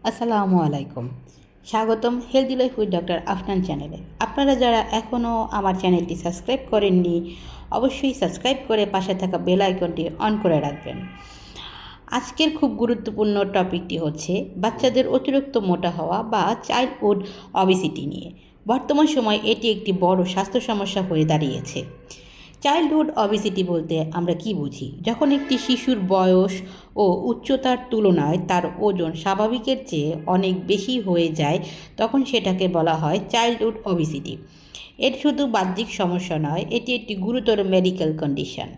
আসসালামু আলাইকুম। স্বাগতম healthy life with doctor Afnan চ্যানেলে। আপনারা যারা এখনও আমার চ্যানেলটি সাবস্ক্রাইব করেননি, অবশ্যই সাবস্ক্রাইব করে পাশে থাকা বেল আইকনটি অন করে রাখবেন। আজকের খুব গুরুত্বপূর্ণ টপিকটি হচ্ছে বাচ্চাদের অতিরিক্ত মোটা হওয়া বা চাইল্ডহুড অবেসিটি নিয়ে। বর্তমান সময়ে এটি একটি বড় স্বাস্থ্য সমস্যা হয়ে দাঁড়িয়েছে। চাইল্ডহুড অবেসিটি বলতে আমরা কি বুঝি? যখন একটি শিশুর বয়স ও উচ্চতার তুলনায় তার ওজন স্বাভাবিকের চেয়ে অনেক বেশি হয়ে যায়, তখন সেটাকে বলা হয় চাইল্ডহুড অবেসিটি। এটি শুধু বাহ্যিক সমস্যা নয়, এটি একটি গুরুতর মেডিকেল কন্ডিশন।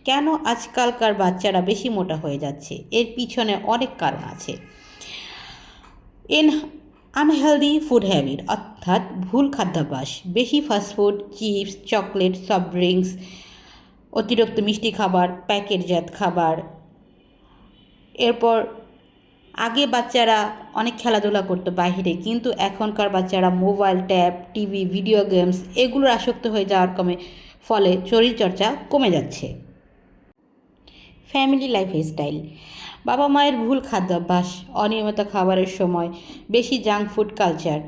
কেন আজকালকার বাচ্চারা বেশি মোটা হয়ে যাচ্ছে? এর পিছনে অনেক কারণ আছে। আনহেলদি ফুড হ্যাবিট অর্থাৎ ভুল খাদ্যাভ্যাস, বেশি fast food, chips, chocolate, soft drinks, অতিরিক্ত মিষ্টি খাবার, প্যাকেটজাত খাবার। এরপর আগে বাচ্চারা অনেক খেলাধুলা করতো বাইরে, কিন্তু এখনকার বাচ্চারা mobile, tab, TV, video games এগুলোর আসক্ত হয়ে যাওয়ার ফলে শরীরচর্চা কমে যাচ্ছে। ফ্যামিলি লাইফস্টাইল, বাবা মায়ের ভুল খাদ্যাভ্যাস, অনিয়মিত খাবারের সময়, বেশি জাঙ্ক ফুড কালচার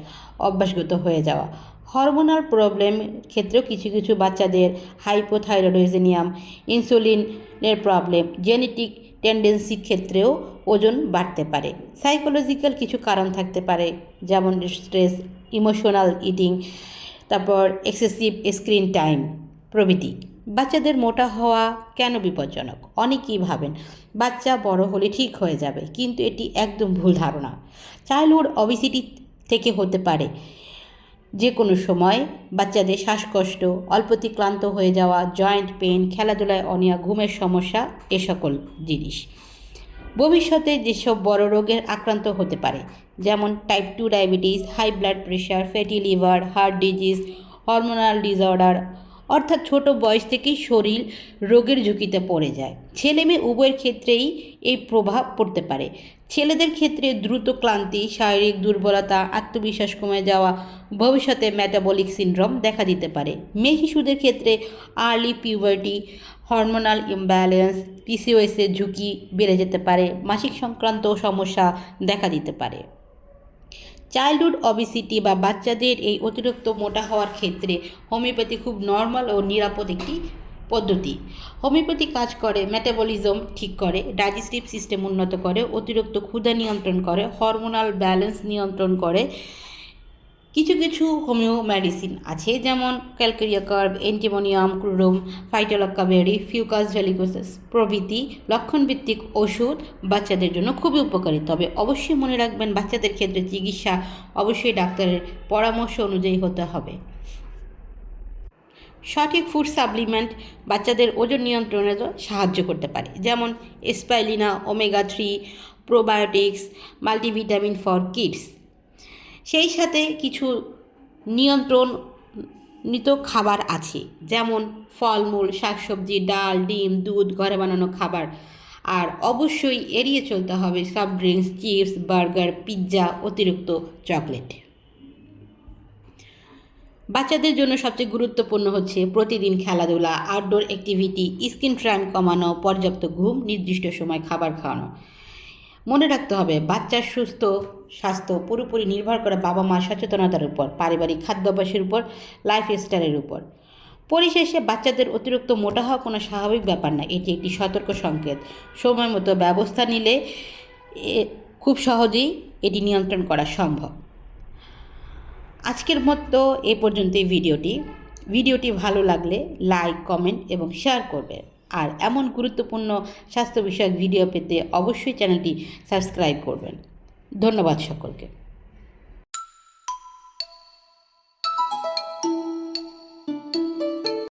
অভ্যাসগত হয়ে যাওয়া। হরমোনাল প্রবলেম ক্ষেত্রেও কিছু কিছু বাচ্চাদের হাইপোথাইরয়েডিজম, ইনসুলিনের প্রবলেম, জেনেটিক টেন্ডেন্সির ক্ষেত্রেও ওজন বাড়তে পারে। সাইকোলজিক্যাল কিছু কারণ থাকতে পারে, যেমন স্ট্রেস, ইমোশনাল ইটিং, তারপর এক্সেসিভ স্ক্রিন টাইম প্রভৃতি। বাচ্চাদের মোটা হওয়া কেন বিপজ্জনক? অনেকেই ভাবেন বাচ্চা বড় হলে ঠিক হয়ে যাবে, কিন্তু এটি একদম ভুল ধারণা। চাইল্ডহুড অবেসিটি থেকে হতে পারে যে কোনো সময় বাচ্চাদের শ্বাসকষ্ট, অল্পতেই ক্লান্ত হয়ে যাওয়া, জয়েন্ট পেন, খেলাধুলায় অনীহা, ঘুমের সমস্যা, এ সকল জিনিস। ভবিষ্যতে যেসব বড় রোগের আক্রান্ত হতে পারে, যেমন type 2 diabetes, high blood pressure, fatty liver, heart disease, hormonal disorder, অর্থাৎ ছোট বয়স থেকেই শরীর রোগের ঝুঁকিতে পড়ে যায়। ছেলে মেয়ে উভয়ের ক্ষেত্রেই এই প্রভাব পড়তে পারে। ছেলেদের ক্ষেত্রে দ্রুত ক্লান্তি, শারীরিক দুর্বলতা, আত্মবিশ্বাস কমে যাওয়া, ভবিষ্যতে মেটাবলিক সিনড্রোম দেখা দিতে পারে। মেয়ে শিশুদের ক্ষেত্রে আর্লি পিউবার্টি, হরমোনাল ইমব্যালেন্স, পিসিওএসের ঝুঁকি বেড়ে যেতে পারে, মাসিক সংক্রান্ত সমস্যা দেখা দিতে পারে। চাইল্ডহুড অবেসিটি বা বাচ্চাদের এই অতিরিক্ত মোটা হওয়ার ক্ষেত্রে হোমিওপ্যাথি খুব নর্মাল ও নিরাপদ একটি পদ্ধতি। হোমিওপ্যাথি কাজ করে, মেটাবলিজম ঠিক করে, ডাইজেস্টিভ সিস্টেম উন্নত করে, অতিরিক্ত ক্ষুধা নিয়ন্ত্রণ করে, হরমোনাল ব্যালেন্স নিয়ন্ত্রণ করে। কিছু কিছু হোমিও মেডিসিন আছে, যেমন ক্যালকেরিয়া কার্ব, অ্যান্টিমোনিয়াম ক্লোরোম, ফাইটোলক্কাবেরি, ফিউকাস ভ্যালিকোসাস প্রভৃতি লক্ষণভিত্তিক ওষুধ বাচ্চাদের জন্য খুবই উপকারী। তবে অবশ্যই মনে রাখবেন, বাচ্চাদের ক্ষেত্রে চিকিৎসা অবশ্যই ডাক্তারের পরামর্শ অনুযায়ী হতে হবে। সঠিক ফুড সাপ্লিমেন্ট বাচ্চাদের ওজন নিয়ন্ত্রণে সাহায্য করতে পারে, যেমন spirulina, omega 3, probiotics, multivitamin for kids. সেই সাথে কিছু নিয়ন্ত্রণিত খাবার আছে, যেমন ফলমূল, শাকসবজি, ডাল, ডিম, দুধ, ঘরে বানানো খাবার। আর অবশ্যই এড়িয়ে চলতে হবে soft drinks, chips, burger, pizza, অতিরিক্ত চকলেট। বাচ্চাদের জন্য সবচেয়ে গুরুত্বপূর্ণ হচ্ছে প্রতিদিন খেলাধুলা, আউটডোর অ্যাক্টিভিটি, স্ক্রিন টাইম কমানো, পর্যাপ্ত ঘুম, নির্দিষ্ট সময় খাবার খাওয়ানো। মনে রাখতে হবে, বাচ্চার সুস্থ স্বাস্থ্য পুরোপুরি নির্ভর করে বাবা মার সচেতনতার উপর, পারিবারিক খাদ্যাভ্যাসের উপর, লাইফস্টাইলের উপর। পরিশেষে বাচ্চাদের অতিরিক্ত মোটা হওয়া কোনো স্বাভাবিক ব্যাপার না, এটি একটি সতর্ক সংকেত। সময় মতো ব্যবস্থা নিলে খুব সহজেই এটি নিয়ন্ত্রণ করা সম্ভব। আজকের মতো এ পর্যন্তই ভিডিওটি ভালো লাগলে লাইক, কমেন্ট এবং শেয়ার করবেন। আর এমন গুরুত্বপূর্ণ স্বাস্থ্য বিষয়ক ভিডিও পেতে অবশ্যই চ্যানেলটি সাবস্ক্রাইব করবেন। ধন্যবাদ সকলকে।